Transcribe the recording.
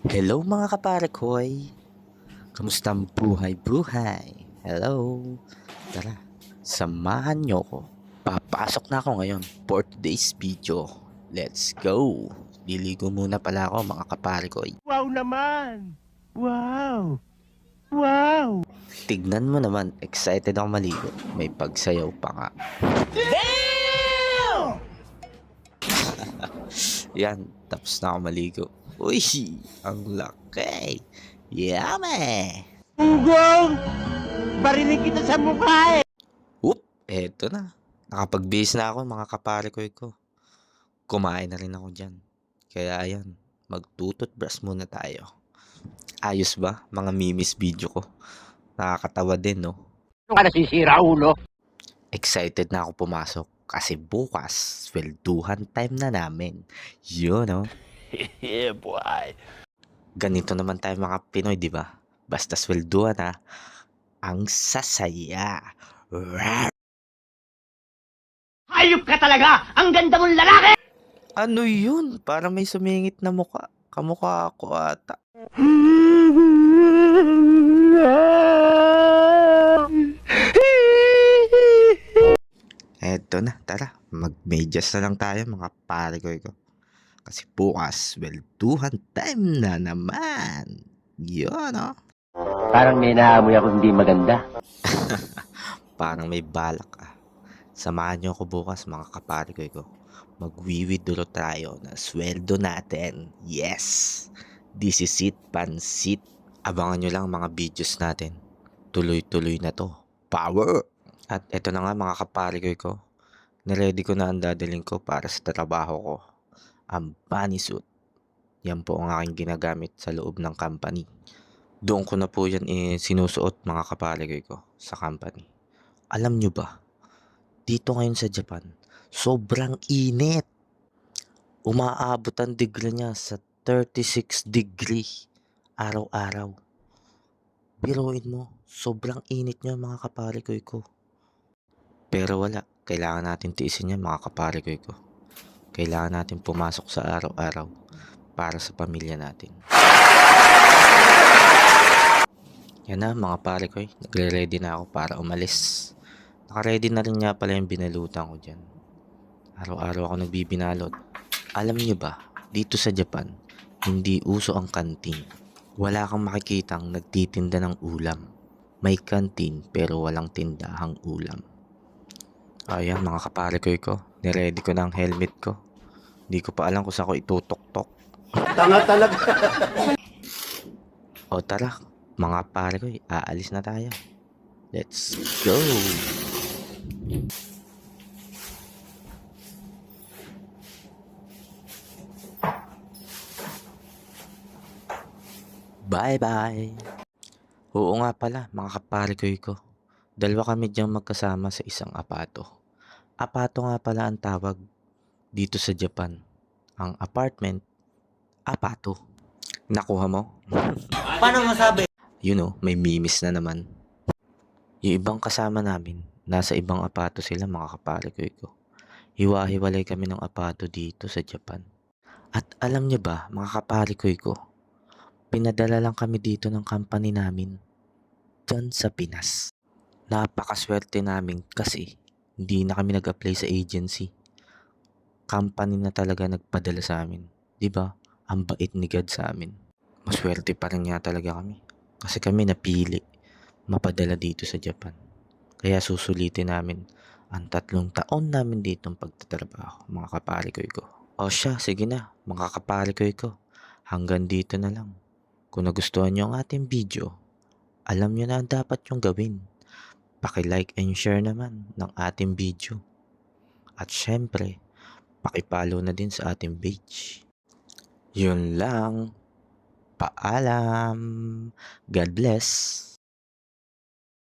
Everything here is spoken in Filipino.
Hello mga kaparekoy! Kamusta ang buhay-buhay? Hello! Tara, samahan nyo ko. Papasok na ako ngayon for today's video. Let's go! Liligo muna pala ako mga kaparekoy. Wow naman! Wow! Wow! Tignan mo naman, excited ako maligo. May pagsayaw pa nga. Yan, tapos na ako maligo. Uy, ang laki! Yummy! Ugong! Barinig kita sa mukha eh! Whoop! Eto na. Nakapagbihis na ako mga kaparekoy ko. Kumain na rin ako dyan. Kaya ayan, magtututbrush muna tayo. Ayos ba mga mimis video ko? Nakakatawa din no? Ano ka nasisira, ulo? Excited na ako pumasok. Kasi bukas, swelduhan time na namin. Yun no? Yeah, boy! Ganito naman tayo mga Pinoy, di ba? Basta swelduhan na, ang sasaya. Rawr! Hayop ka talaga! Ang ganda mong lalaki! Ano yun? Parang may sumingit na muka. Kamukha ako ata. Eto na, tara. Mag-medyas na lang tayo mga parekoy ko. Kasi bukas, welduhan time na naman. Yun, oh. Parang may naamoy ako hindi maganda. Parang may balak ah. Samahan niyo ako bukas mga kaparekoy ko. Magwiwiduro tayo na sweldo natin. Yes! This is it, pansit. Abangan nyo lang mga videos natin. Tuloy-tuloy na to. Power! At eto na nga mga kaparekoy ko. Naready ko na ang dadaling ko para sa trabaho ko. Ang bunny suit. Yan po ang aking ginagamit sa loob ng company. Doon ko na po yan sinusuot mga kaparekoy ko sa company. Alam nyo ba, dito ngayon sa Japan, sobrang init. Umaabot ang degree niya sa 36 degree araw-araw. Biruin mo, sobrang init niya mga kaparekoy ko. Pero wala, kailangan natin tiisin yan mga kaparekoy ko. Kailangan natin pumasok sa araw-araw para sa pamilya natin. Yan na mga parekoy, nagre-ready na ako para umalis. Naka-ready na rin nga pala yung binalutan ko dyan. Araw-araw ako nagbibinalot. Alam niyo ba, dito sa Japan, hindi uso ang kantin. Wala kang makikitang nagtitinda ng ulam. May kantin pero walang tindahang ulam. Ayan mga kaparekoy ko, niready ko na ang helmet ko. Hindi ko pa alam kung saan ko itutok-tok. Tanga talaga! O tara, mga parekoy, aalis na tayo. Let's go! Bye-bye! Oo nga pala, mga kaparekoy ko. Dalawa kami diyang magkasama sa isang apato. Apato nga pala ang tawag dito sa Japan. Ang apartment, apato. Nakuha mo? Paano masabi? You know, may mimis na naman. Yung ibang kasama namin, nasa ibang apato sila mga kaparekoy ko. Hiwa-hiwalay kami ng apato dito sa Japan. At alam niyo ba, mga kaparekoy ko, pinadala lang kami dito ng company namin dyan sa Pinas. Napakaswerte namin kasi hindi na kami nag-apply sa agency. Company na talaga nagpadala sa amin. 'Di ba? Ang bait ni God sa amin. Maswerte pa rin nga talaga kami. Kasi kami napili mapadala dito sa Japan. Kaya susulitin namin ang 3 taon namin ditong pagtatrabaho, mga kaparekoy ko. O siya, sige na, mga kaparekoy ko. Hanggang dito na lang. Kung nagustuhan nyo ang ating video, alam nyo na ang dapat yung gawin. Paki-like and share naman ng ating video. At syempre, paki-follow na din sa ating page. Yun lang. Paalam. God bless.